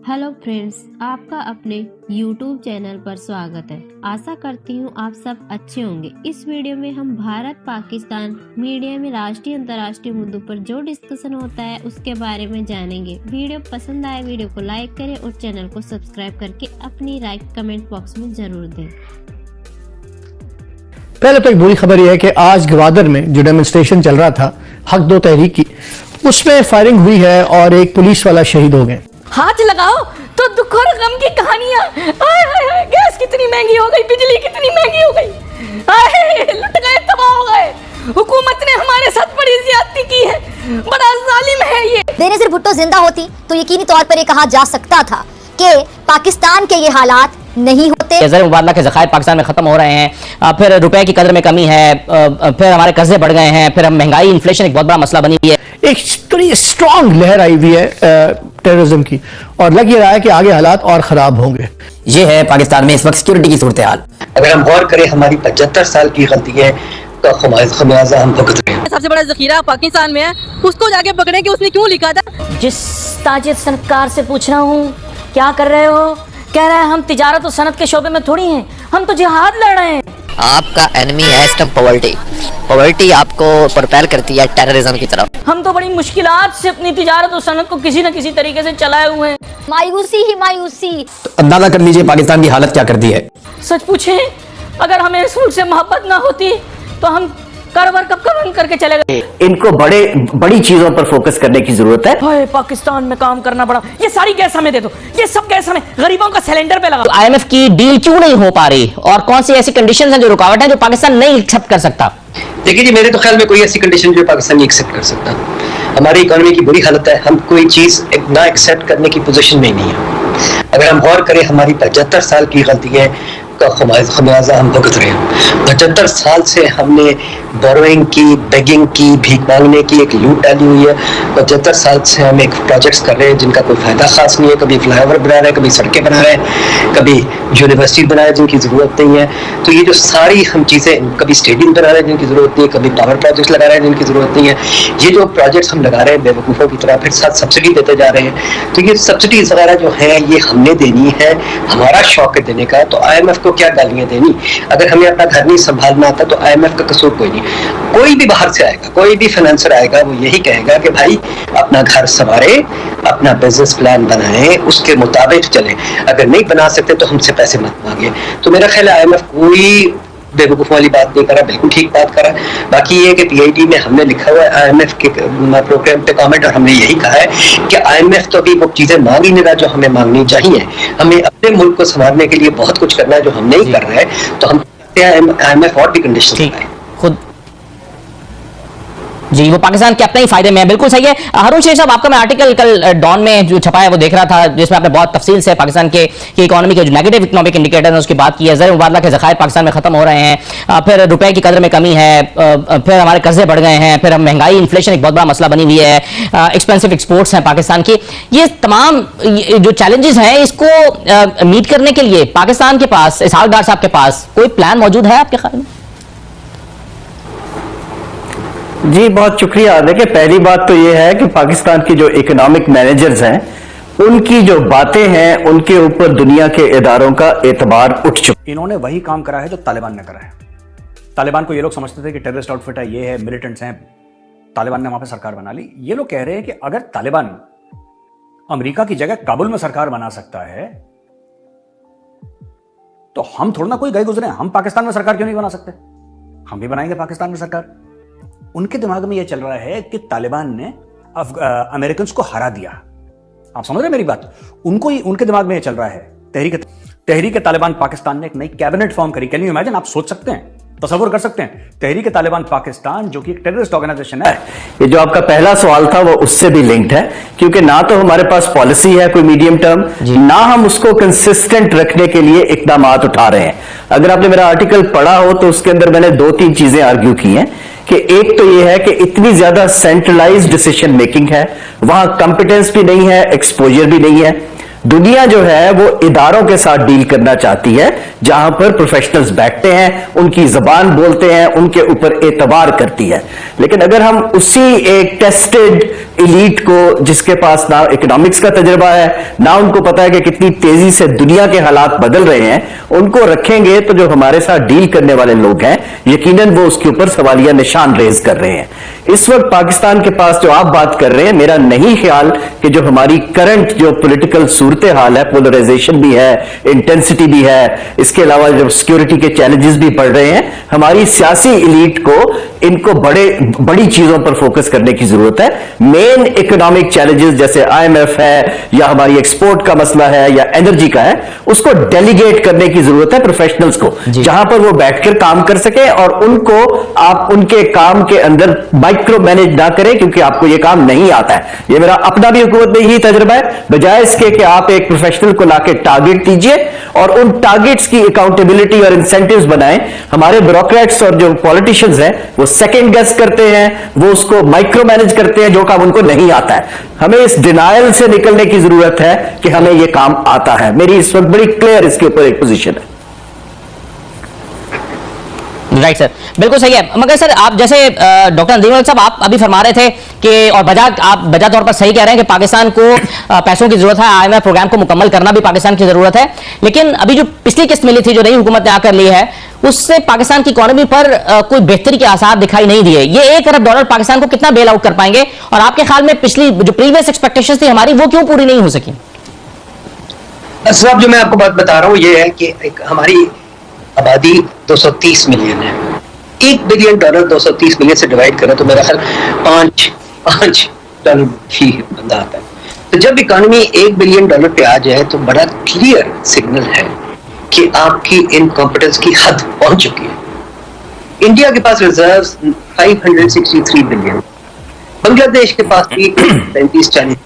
Hello friends, आपका अपने YouTube channel पर स्वागत है। आशा करती हूँ आप सब अच्छे होंगे। इस वीडियो में हम भारत पाकिस्तान मीडिया में राष्ट्रीय अंतर्राष्ट्रीय मुद्दों पर जो डिस्कशन होता है उसके बारे में जानेंगे। वीडियो पसंद आए वीडियो को लाइक करें और चैनल को सब्सक्राइब करके अपनी राय कमेंट बॉक्स में जरूर दें। पहले तो एक बुरी खबर यह है कि आज ग्वादर में जो डेमोन्स्ट्रेशन चल रहा था हक दो तहरीक की, उसमें फायरिंग हुई है और एक पुलिस वाला शहीद हो गए। हाथ लगाओ तो दुख और गम की कहानियां। गैस कितनी महंगी हो गई, बिजली कितनी महंगी हो गई, लुट गए, तबाह हो गए। हुकूमत ने हमारे साथ बड़ी ज्यादती की है, बड़ा जालिम है ये। बेनजीर भुट्टो जिंदा होती तो यकीनी तौर पर ये कहा जा सकता था कि पाकिस्तान के ये हालात नहीं होते। ज़र मुबादला के ज़खायर पाकिस्तान में खत्म हो रहे हैं, फिर रुपए की कदर में कमी है, फिर हमारे कर्जे बढ़ गए हैं, फिर महंगाई इन्फ्लेशन एक बहुत बड़ा मसला बनी हुई है। एक बड़ी स्ट्रॉन्ग लहर आई हुई है टेररिज्म की और लग ये रहा है कि आगे हालात और खराब होंगे। ये है पाकिस्तान में इस वक्त सिक्योरिटी की सूरत हाल। अगर हम गौर करें हमारी 75 साल की गलतियां का खमियाजा हम भुगत रहे हैं। सबसे बड़ा जखीरा पाकिस्तान में है, उसको जाके पकड़े कि उसने क्यों लिखा था। जिस ताजिर सनतकार से पूछ रहा हूँ क्या कर रहे हो, कह रहे हैं हम तिजारत और सनत के शोबे में थोड़ी हैं, हम तो जिहाद लड़ रहे हैं। आपका एनिमी है इस टाइम पॉवर्टी आपको प्रोपेल करती है टेररिज्म की तरफ। हम तो बड़ी मुश्किलात से अपनी तिजारत और सनत को किसी न किसी तरीके से चलाए हुए हैं। मायूसी ही मायूसी। तो अंदाजा कर लीजिए पाकिस्तान की हालत क्या कर दी है। सच पूछे, अगर हमें इस मुल्क से मोहब्बत ना होती तो हम कारोबार कब का बंद करके चले गए। इनको बड़ी चीजों पर फोकस करने की जरूरत है। हाय, पाकिस्तान में काम करना पड़ा। ये सारी गैस हमें दे दो, ये सब गैस हमें गरीबों का सिलेंडर पे लगा। तो IMF की डील क्यों नहीं हो पा रही और कौन सी ऐसी कंडीशंस हैं जो रुकावट है जो पाकिस्तान नहीं एक्सेप्ट कर सकता। देखिए जी, मेरे तो ख्याल में कोई ऐसी कंडीशन जो पाकिस्तान नहीं एक्सेप्ट कर सकता। हमारी इकोनॉमी की बुरी हालत है, हम कोई चीज ना एक्सेप्ट करने की पोजीशन में नहीं है। अगर हम गौर करें हमारी 75 साल की गलतियां का खमियाजा हम भुगत रहे हैं। 75 साल से हमने बोरोइंग की, बेगिंग की, भीख मांगने की एक लूट डाली हुई है। 75 साल से हम एक प्रोजेक्ट्स कर रहे हैं जिनका कोई फायदा खास नहीं है। कभी फ्लाईओवर बना रहे हैं, कभी सड़कें बना रहे हैं, कभी यूनिवर्सिटी बना रहे हैं जिनकी जरूरत नहीं है। तो ये जो सारी हम चीजें, कभी स्टेडियम बना रहे हैं जिनकी जरूरत नहीं है, कभी पावर प्रोजेक्ट्स लगा रहे हैं जिनकी जरूरत नहीं है। ये जो प्रोजेक्ट्स हम लगा रहे हैं बेवकूफ़ों की तरह, फिर साथ सब्सिडी देते जा रहे हैं। तो ये सब्सिडीज वगैरह जो है ये हमने देनी है, हमारा शौक है देने का। तो IMF को क्या गालियां देनी। अगर हमें अपना घर नहीं संभालना आता तो IMF का कसूर कोई नहीं। कोई भी बाहर से आएगा, कोई भी फाइनेंसर आएगा, वो यही कहेगा कि भाई अपना घर संवारे, अपना बिजनेस प्लान बनाएं, उसके मुताबिक चलें। अगर नहीं बना सकते तो हमसे पैसे मत मांगे। तो मेरा ख्याल है IMF कोई बेवकूफ़ वाली बात नहीं करा, बिल्कुल ठीक बात करा। बाकी ये कि PIT में हमने लिखा हुआ है IMF के प्रोग्राम पे कमेंट, और हमने यही कहा है कि IMF तो अभी वो चीजें मांग ही नहीं रहा जो हमें मांगनी चाहिए। हमें अपने मुल्क को संभालने के लिए बहुत कुछ करना है जो हम नहीं कर रहे हैं। तो हम IMF और भी कंडीशन लगाए खुद जी, वो पाकिस्तान के अपने ही फायदे में है। बिल्कुल सही है। हारून शेख साहब, आपका मैं आर्टिकल कल डॉन में जो छपा है वो देख रहा था, जिसमें आपने बहुत तफसील से पाकिस्तान के इकोनॉमी के जो नेगेटिव इकोनॉमिक इंडिकेटर है उसकी बात की है। ज़र मुबादला के ज़खायर पाकिस्तान में खत्म हो रहे हैं, फिर रुपए की कदर में कमी है, फिर हमारे कर्जे बढ़ गए हैं, फिर महंगाई इन्फ्लेशन एक बहुत बड़ा मसला बनी हुई है, एक्सपेंसिव एक्सपोर्ट्स हैं पाकिस्तान की। ये तमाम जो चैलेंजेस हैं इसको मीट करने के लिए पाकिस्तान के पास, इसहाक डार साहब के पास कोई प्लान मौजूद है आपके ख्याल में? जी बहुत शुक्रिया। देखिए, पहली बात तो यह है कि पाकिस्तान की जो इकोनॉमिक मैनेजर्स हैं उनकी जो बातें हैं उनके ऊपर दुनिया के इदारों का एतबार उठ चुका। इन्होंने वही काम करा है जो तालिबान ने करा है। तालिबान को ये लोग समझते थे कि टेररिस्ट आउटफिट है, ये है, मिलिटेंट्स हैं, तालिबान ने वहां पे सरकार बना ली। ये लोग कह रहे हैं कि अगर तालिबान अमेरिका की जगह काबुल में सरकार बना सकता है तो हम थोड़ा ना कोई गए गुजरे, हम पाकिस्तान में सरकार क्यों नहीं बना सकते, हम भी बनाएंगे पाकिस्तान में सरकार। उनके दिमाग में यह चल रहा है कि तालिबान ने अमेरिकन को हरा दिया। आप समझ रहे हैं मेरी बात? उनके दिमाग में यह चल रहा है। तहरीक तालिबान पाकिस्तान ने एक नई कैबिनेट फॉर्म करी। Can you imagine? आप सोच सकते हैं, तसव्वुर कर सकते हैं? तहरीक तालिबान पाकिस्तान जो कि एक टेररिस्ट ऑर्गेनाइजेशन है। ये जो आपका पहला सवाल था वो उससे भी लिंक्ड है, क्योंकि ना तो हमारे पास पॉलिसी है कोई मीडियम टर्म, ना हम उसको कंसिस्टेंट रखने के लिए इकदाम उठा रहे हैं। अगर आपने मेरा आर्टिकल पढ़ा हो तो उसके अंदर मैंने 2-3 चीजें आर्ग्यू की हैं कि एक तो यह है कि इतनी ज्यादा सेंट्रलाइज्ड डिसीजन मेकिंग है, वहां कॉम्पिटेंस भी नहीं है, एक्सपोजर भी नहीं है। दुनिया जो है वो इदारों के साथ डील करना चाहती है, जहां पर प्रोफेशनल्स बैठते हैं, उनकी जबान बोलते हैं, उनके ऊपर एतबार करती है। लेकिन अगर हम उसी एक टेस्टेड एलीट को, जिसके पास ना इकोनॉमिक्स का तजुर्बा है, ना उनको पता है कि कितनी तेजी से दुनिया के हालात बदल रहे हैं, उनको रखेंगे तो जो हमारे साथ डील करने वाले लोग हैं यकीनन वो उसके ऊपर सवालिया निशान रेज कर रहे हैं। इस वक्त पाकिस्तान के पास जो आप बात कर रहे हैं, मेरा नहीं ख्याल कि जो हमारी करंट जो पॉलिटिकल सूरत हाल है, पोलराइजेशन भी है, इंटेंसिटी भी है, इसके अलावा जब सिक्योरिटी के चैलेंजेस भी बढ़ रहे हैं, हमारी सियासी एलीट को इनको बड़ी चीजों पर फोकस करने की जरूरत है। मेन इकोनॉमिक चैलेंजेस जैसे IMF है या हमारी एक्सपोर्ट का मसला है या एनर्जी का है, उसको डेलीगेट करने की जरूरत है प्रोफेशनल्स को, जहां पर वो बैठकर काम कर सके और उनको आप उनके काम के अंदर माइक्रो मैनेज ना करें, क्योंकि आपको ये काम नहीं आता है। ये मेरा अपना भी हुकूमत में यही तजुर्बा है। बजाय इसके कि आप एक प्रोफेशनल को लाके टारगेट दीजिए और उन टारगेट्स की अकाउंटेबिलिटी और इंसेंटिव्स बनाएं, हमारे ब्यूरोक्रेट्स और जो पॉलिटिशियंस हैं वो सेकंड गेस करते हैं, वो उसको माइक्रो मैनेज करते हैं, जो काम उनको नहीं आता है। हमें इस डिनायल से निकलने की जरूरत है कि हमें यह काम आता है। मेरी इस वक्त बड़ी क्लियर इसके ऊपर एक पोजीशन है। राइट सर, बिल्कुल सही है। मगर सर आप जैसे डॉक्टर नदीम साहब आप अभी फरमा रहे थे कि, और आप बजा तौर पर सही कह रहे हैं कि पाकिस्तान को पैसों की जरूरत है, IMF प्रोग्राम को मुकम्मल करना भी पाकिस्तान की जरूरत है। लेकिन अभी जो पिछली किस्त मिली थी, जो नई हुकूमत ने आकर ली है, उससे पाकिस्तान की इकोनॉमी पर कोई बेहतरी के आसार दिखाई नहीं दिए। ये $1 अरब पाकिस्तान को कितना बेल आउट कर पाएंगे, और आपके ख्याल में पिछली जो प्रीवियस एक्सपेक्टेशंस थी हमारी, वो क्यों पूरी नहीं हो सकी? साहब जो मैं आपको बात बता रहा हूं ये है कि हमारी आबादी 230 मिलियन है। $1 बिलियन 230 मिलियन से डिवाइड करें तो मेरा ख्याल 5 डॉलर ही बंदा आता है। तो जब इकोनॉमी $1 बिलियन पे आ जाए तो बड़ा क्लियर सिग्नल है कि आपकी इनकॉम्पिटेंस की हद पहुंच चुकी है। इंडिया के पास रिजर्व्स 563 बिलियन, बांग्लादेश के पास भी 35-40।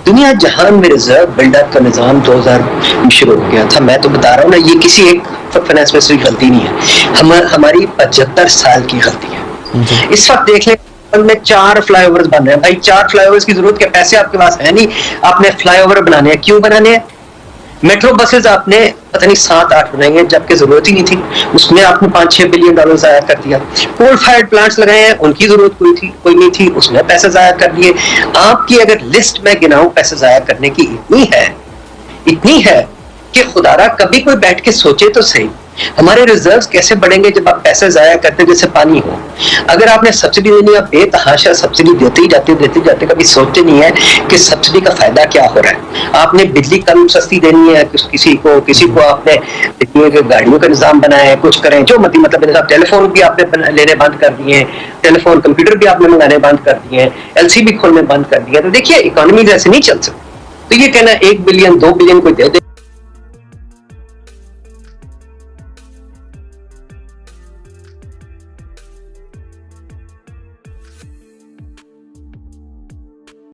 दुनिया जहान में रिजर्व बिल्डअप का निजाम 2000 में शुरू हो गया था। मैं तो बता रहा हूँ ना, ये किसी एक फाइनेंस मिनिस्टर की गलती नहीं है, हमारी 75 साल की गलती है। इस वक्त देख लें में 4 फ्लाईओवर्स बन रहे हैं। भाई 4 फ्लाईओवर्स की जरूरत क्या, पैसे आपके पास है नहीं, आपने फ्लाईओवर बनाने हैं। क्यों बनाने हैं? मेट्रो बसेस आपने पता नहीं 7-8 बनाई हैं, जबकि जरूरत ही नहीं थी। उसमें आपने $5-6 बिलियन जाया कर दिया। कोल फायर्ड प्लांट्स लगाए हैं, उनकी जरूरत कोई नहीं थी, उसने पैसे जाया कर दिए। आपकी अगर लिस्ट में गिनाऊं पैसे जाया करने की इतनी है कि खुदारा कभी कोई बैठ के सोचे तो सही, हमारे रिजर्व्स कैसे बढ़ेंगे जब आप पैसे जाया करते जैसे पानी हो। अगर आपने सब्सिडी देनी, आप बेतहाशा सब्सिडी देते जाते कभी सोचते नहीं है कि सब्सिडी का फायदा क्या हो रहा है। आपने बिजली कम सस्ती देनी है किसी को आपने गाड़ियों का निजाम बनाया है, कुछ करें जो मतलब टेलीफोन भी आपने लेने बंद कर दिए हैं, टेलीफोन कंप्यूटर भी आपने मंगाने बंद कर दिए हैं, LC भी खोलने बंद कर दिए। तो देखिए इकोनॉमी ऐसे नहीं चल सकती। तो ये कहना 1 बिलियन 2 बिलियन कोई दे